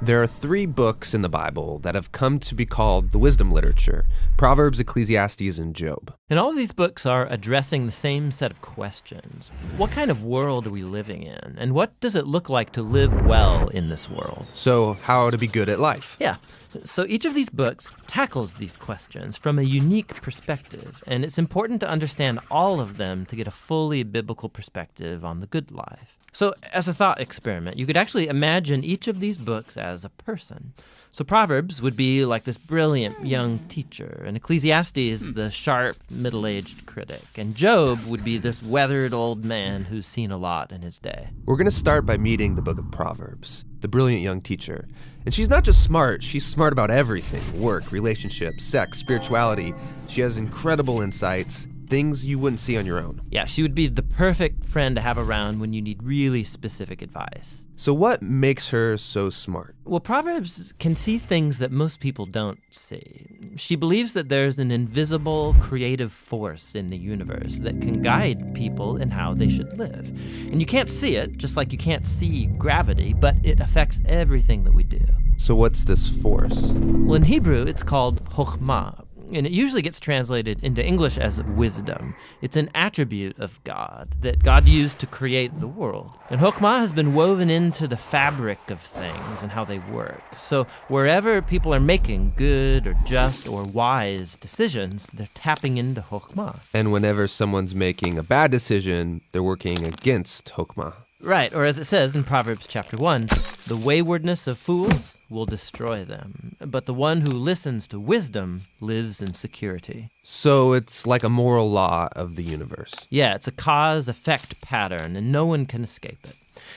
There are 3 books in the Bible that have come to be called the wisdom literature: Proverbs, Ecclesiastes, and Job. And all of these books are addressing the same set of questions. What kind of world are we living in? And what does it look like to live well in this world? So, how to be good at life. Yeah. So each of these books tackles these questions from a unique perspective, and it's important to understand all of them to get a fully biblical perspective on the good life. So as a thought experiment, you could actually imagine each of these books as a person. So Proverbs would be like this brilliant young teacher, and Ecclesiastes the sharp, middle-aged critic, and Job would be this weathered old man who's seen a lot in his day. We're going to start by meeting the book of Proverbs, the brilliant young teacher. And she's not just smart, she's smart about everything: work, relationships, sex, spirituality. She has incredible insights, things you wouldn't see on your own. Yeah, she would be the perfect friend to have around when you need really specific advice. So what makes her so smart? Well, Proverbs can see things that most people don't see. She believes that there's an invisible creative force in the universe that can guide people in how they should live. And you can't see it, just like you can't see gravity, but it affects everything that we do. So what's this force? Well, in Hebrew, it's called chokhmah, and it usually gets translated into English as wisdom. It's an attribute of God that God used to create the world. And chokhmah has been woven into the fabric of things and how they work. So wherever people are making good or just or wise decisions, they're tapping into chokhmah. And whenever someone's making a bad decision, they're working against chokhmah. Right, or as it says in Proverbs chapter 1, the waywardness of fools will destroy them, but the one who listens to wisdom lives in security. So it's like a moral law of the universe. Yeah, it's a cause-effect pattern, and no one can escape it.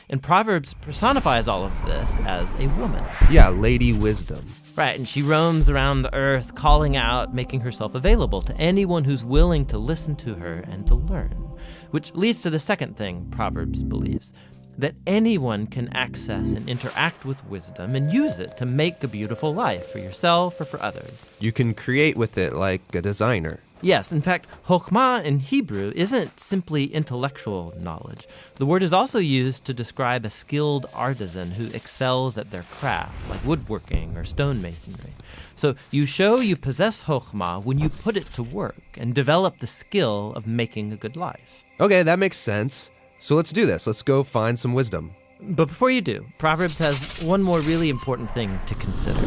And Proverbs personifies all of this as a woman. Yeah, Lady Wisdom. Right, and she roams around the earth, calling out, making herself available to anyone who's willing to listen to her and to learn. Which leads to the second thing Proverbs believes, that anyone can access and interact with wisdom and use it to make a beautiful life for yourself or for others. You can create with it like a designer. Yes, in fact, chokhmah in Hebrew isn't simply intellectual knowledge. The word is also used to describe a skilled artisan who excels at their craft, like woodworking or stonemasonry. So you show you possess chokhmah when you put it to work and develop the skill of making a good life. Okay, that makes sense. So let's do this. Let's go find some wisdom. But before you do, Proverbs has one more really important thing to consider.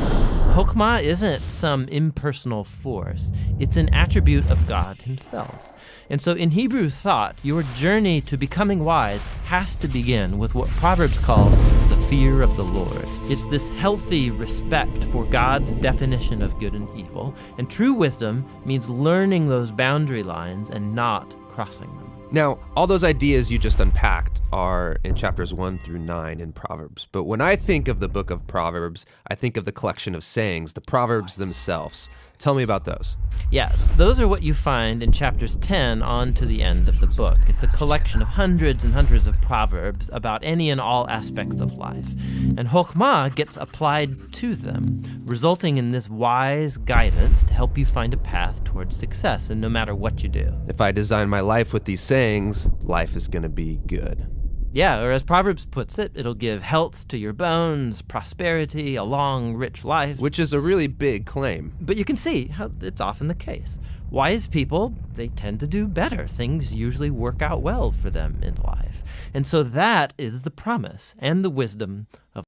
Chokhmah isn't some impersonal force. It's an attribute of God himself. And so in Hebrew thought, your journey to becoming wise has to begin with what Proverbs calls the fear of the Lord. It's this healthy respect for God's definition of good and evil. And true wisdom means learning those boundary lines and not crossing them. Now, all those ideas you just unpacked are in chapters 1 through 9 in Proverbs. But when I think of the book of Proverbs, I think of the collection of sayings, the Proverbs themselves. Tell me about those. Yeah, those are what you find in chapters 10 on to the end of the book. It's a collection of hundreds and hundreds of proverbs about any and all aspects of life. And chokhmah gets applied to them, resulting in this wise guidance to help you find a path towards success, and no matter what you do. If I design my life with these sayings, life is going to be good. Yeah, or as Proverbs puts it, it'll give health to your bones, prosperity, a long, rich life. Which is a really big claim. But you can see how it's often the case. Wise people, they tend to do better. Things usually work out well for them in life. And so that is the promise and the wisdom